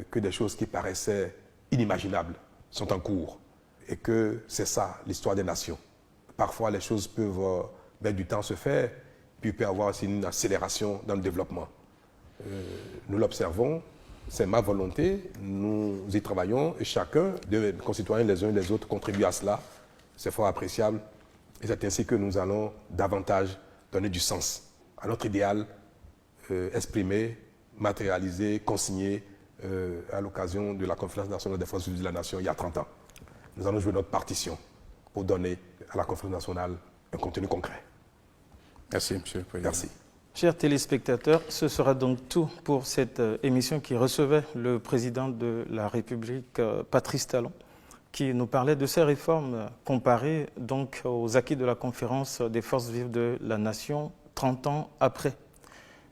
que des choses qui paraissaient inimaginables sont en cours et que c'est ça l'histoire des nations. Parfois, les choses peuvent mettre du temps à se faire, puis il peut y avoir aussi une accélération dans le développement. Nous l'observons, c'est ma volonté, nous y travaillons et chacun de nos concitoyens, les uns et les autres, contribue à cela. C'est fort appréciable et c'est ainsi que nous allons davantage donner du sens à notre idéal exprimé, matérialisé, consigné à l'occasion de la Conférence nationale des forces vives de la nation il y a 30 ans. Nous allons jouer notre partition pour donner à la Conférence nationale un contenu concret. Merci, Monsieur le Président. Merci. Chers téléspectateurs, ce sera donc tout pour cette émission qui recevait le président de la République, Patrice Talon, qui nous parlait de ces réformes comparées donc aux acquis de la Conférence des forces vives de la nation 30 ans après.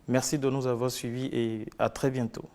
Merci de nous avoir suivis et à très bientôt.